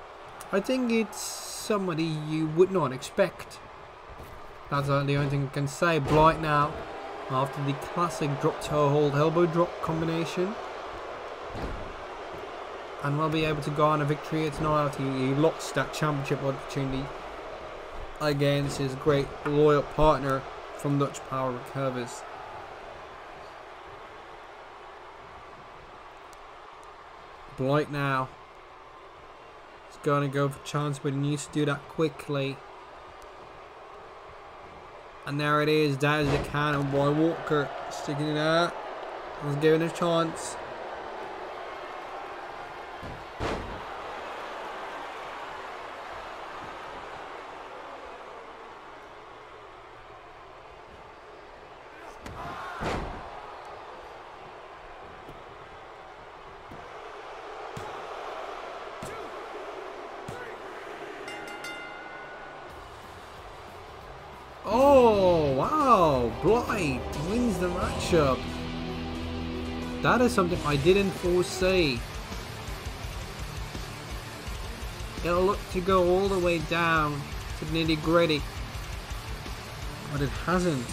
I think it's somebody you would not expect. That's the only thing I can say. Blight now, after the classic drop toe hold elbow drop combination, and will be able to go on a victory here tonight. He lost that championship opportunity against his great loyal partner from Dutch Power Recovers. Blight now is going to go for chance, but he needs to do that quickly. And there it is. That is the counter by Walker, sticking it out. He's given a chance. Oh, wow. Blight wins the matchup. That is something I didn't foresee. It'll look to go all the way down to the nitty gritty, but it hasn't.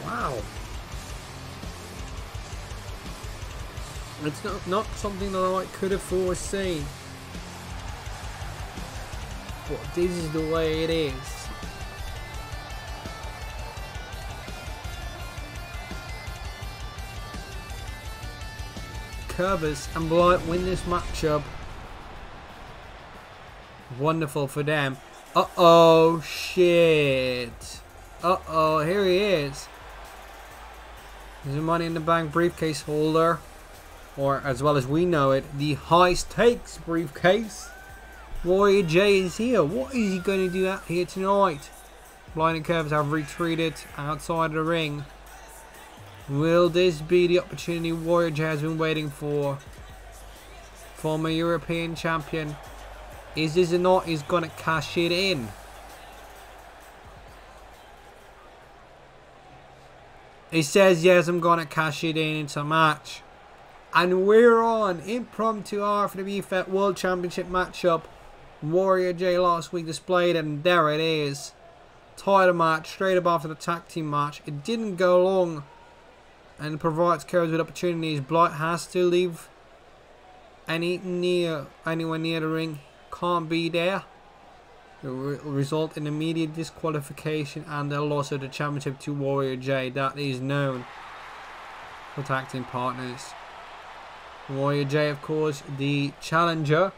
Wow. It's not something that I could have foreseen. But this is the way it is. Curvers and Blight win this matchup. Wonderful for them. Uh-oh, shit. Uh-oh, here he is. There's a Money in the Bank briefcase holder, or as well as we know it, the high stakes briefcase. Warrior J is here. What is he going to do out here tonight? Blight and Curves have retreated outside the ring. Will this be the opportunity Warrior J has been waiting for? Former European champion. Is this or not? He's going to cash it in. He says, yes, I'm going to cash it in. It's a match. And we're on impromptu RFPW Fed World Championship matchup. Warrior J last week displayed, and there it is. Title match straight up after the tag team match. It didn't go long, and it provides Curves with opportunities. Blight has to leave anywhere near the ring. Can't be there. It will result in immediate disqualification and a loss of the championship to Warrior J. That is known for tag team partners. Warrior J, of course, the challenger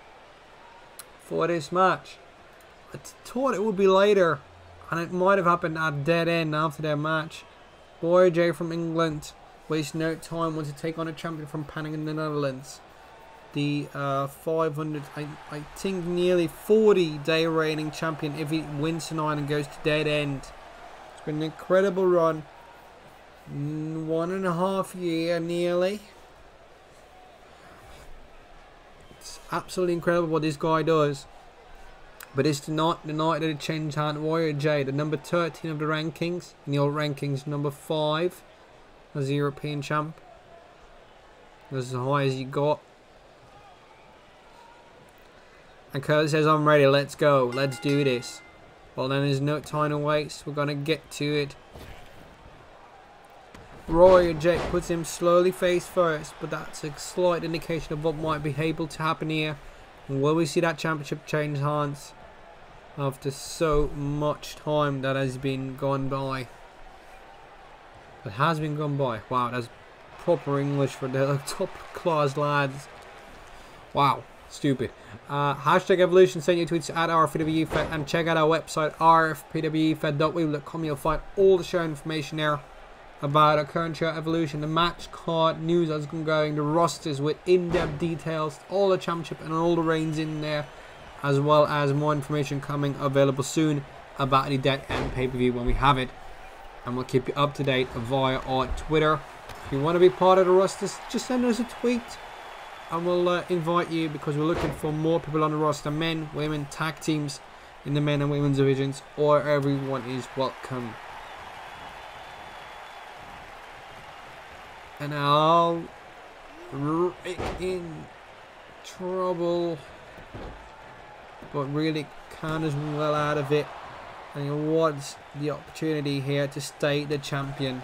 for this match. I thought it would be later, and it might have happened at Dead End after their match. Warrior J from England wastes no time, wants to take on a champion from Panning in the Netherlands. The 500, I think nearly 40-day reigning champion if he wins tonight and goes to Dead End. It's been an incredible run. 1.5 years nearly. It's absolutely incredible what this guy does. But it's the night that it changed hands. Warrior J, the number 13 of the rankings. In the old rankings, number 5 as the European champ. That's as high as he got. And Curtis says, I'm ready, let's go, let's do this. Well, then there's no time to waste, we're going to get to it. Warrior J puts him slowly face first, but that's a slight indication of what might be able to happen here. And will we see that championship change hands after so much time that has been gone by? It has been gone by. Wow, that's proper English for the top class lads. Wow. Stupid. Hashtag Evolution, send your tweets at RFPWFed, and check out our website rfpwfed.weebly.com. You'll find all the show information there. about our current show Evolution, the match card news that's going, the rosters with in-depth details, all the championship and all the reigns in there, as well as more information coming available soon about the Dead End pay-per-view when we have it, and we'll keep you up to date via our Twitter. If you want to be part of the rosters, just send us a tweet and we'll invite you, because we're looking for more people on the roster, men, women, tag teams in the men and women's divisions, or everyone is welcome. And now, Rick in trouble, but really can't as well out of it, and he wants the opportunity here to stay the champion.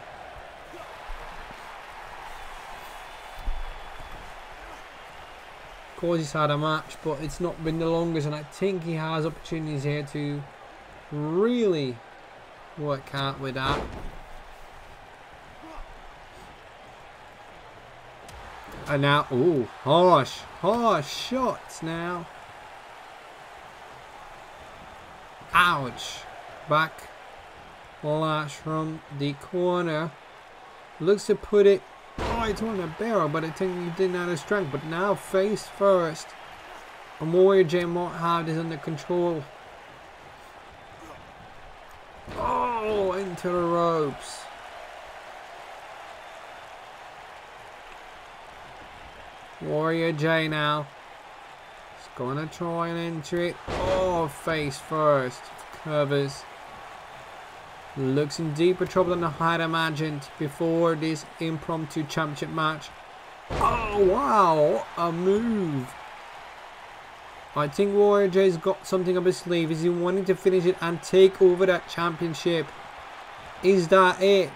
Of course he's had a match, but it's not been the longest, and I think he has opportunities here to really work out with that. And now, ooh, harsh shots now. Ouch. Back lash from the corner. Looks to put it right on the barrel, but I think he didn't have the strength. But now face first. And Warrior J might have this under control. Oh, into the ropes. Warrior J now. He's gonna try and enter it. Oh, face first. Covers. Looks in deeper trouble than I had imagined before this impromptu championship match. Oh, wow. A move. I think Warrior J's got something up his sleeve. Is he wanting to finish it and take over that championship? Is that it?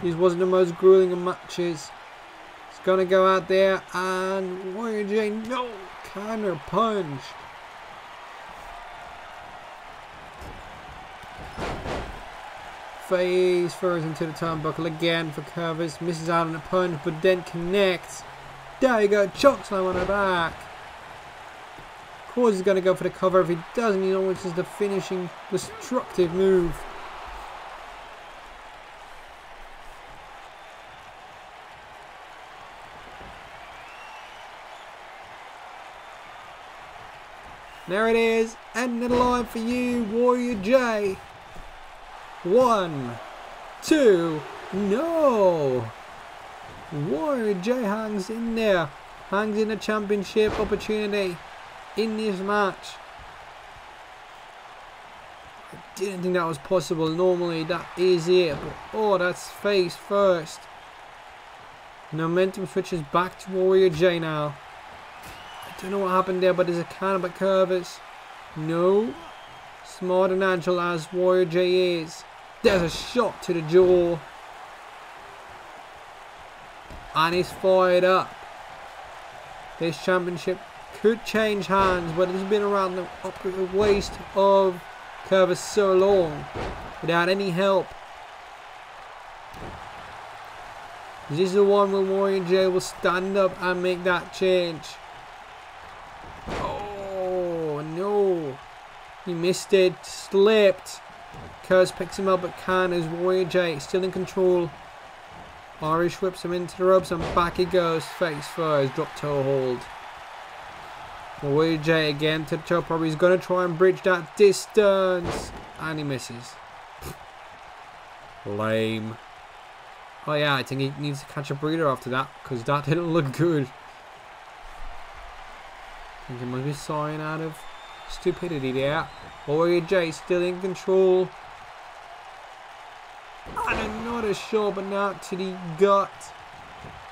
This wasn't the most grueling of matches. Gonna go out there, and Warrior J, no, counter punch. Face first into the turnbuckle again for Curvis. Misses out on the punch, but then connects. There you go, chokeslam on her back. Of course he's gonna go for the cover. If he doesn't, you know, which is the finishing destructive move. There it is, end of the line for you, Warrior J. 1, 2, no. Warrior J hangs in there, hangs in a championship opportunity in this match. I didn't think that was possible. Normally that is it, but oh, that's face first. Momentum switches back to Warrior J now. Don't know what happened there, but there's a can by Curvis. No. Smart and agile as Warrior J is. There's a shot to the jaw. And he's fired up. This championship could change hands, but it's been around the upper waist of Curvis so long without any help. This is the one where Warrior J will stand up and make that change. Oh no, he missed it, slipped. Curse picks him up but can as Warrior J still in control. Irish whips him into the ropes and back he goes, face first, drop toe hold. Warrior J again to the toe, probably he's going to try and bridge that distance, and he misses. Lame. Oh yeah, I think he needs to catch a breather after that, because that didn't look good. I think he must be sighing out of stupidity there. Warrior J still in control. And another shot, but not to the gut.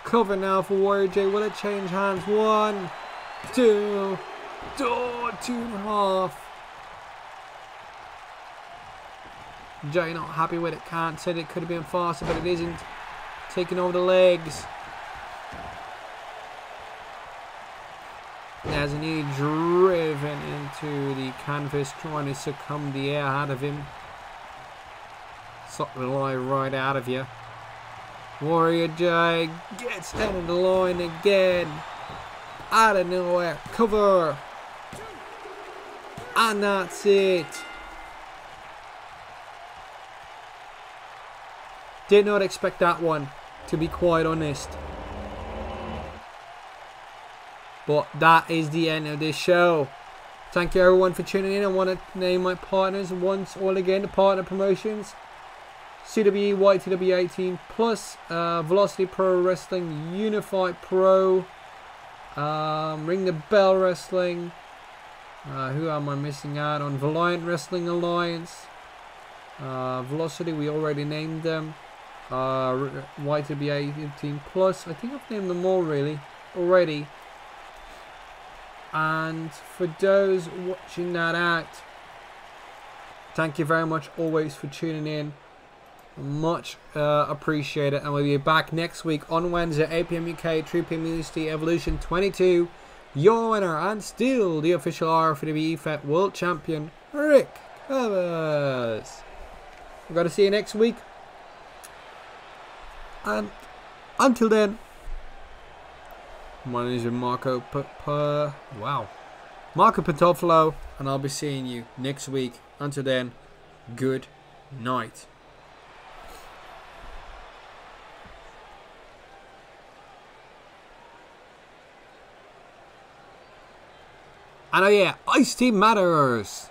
Cover now for Warrior J. Will it change hands? 1, 2, 2.5. J not happy with it. Can't said it could have been faster, but it isn't. Taking over the legs. As he driven into the canvas, trying to succumb the air out of him. Suck the line right out of you. Warrior J gets out of the line again. Out of nowhere. Cover. And that's it. Did not expect that one, to be quite honest. But that is the end of this show. Thank you everyone for tuning in. I want to name my partners once all again. The partner promotions: CWE, YTW18 Plus, Velocity Pro Wrestling, Unified Pro, Ring the Bell Wrestling. Who am I missing out on? Valiant Wrestling Alliance, Velocity, we already named them. YTW18 Plus, I think I've named them all really already. And for those watching that out, thank you very much always for tuning in. Much appreciated. And we'll be back next week on Wednesday, 8 PM UK, 3 PM USD, Evolution 22. Your winner and still the official RFPW EFET World Champion, Rick Covers. We've got to see you next week. And until then, my name is Marco Marco Pantofolo, and I'll be seeing you next week. Until then, good night. And oh yeah, Ice Team matters.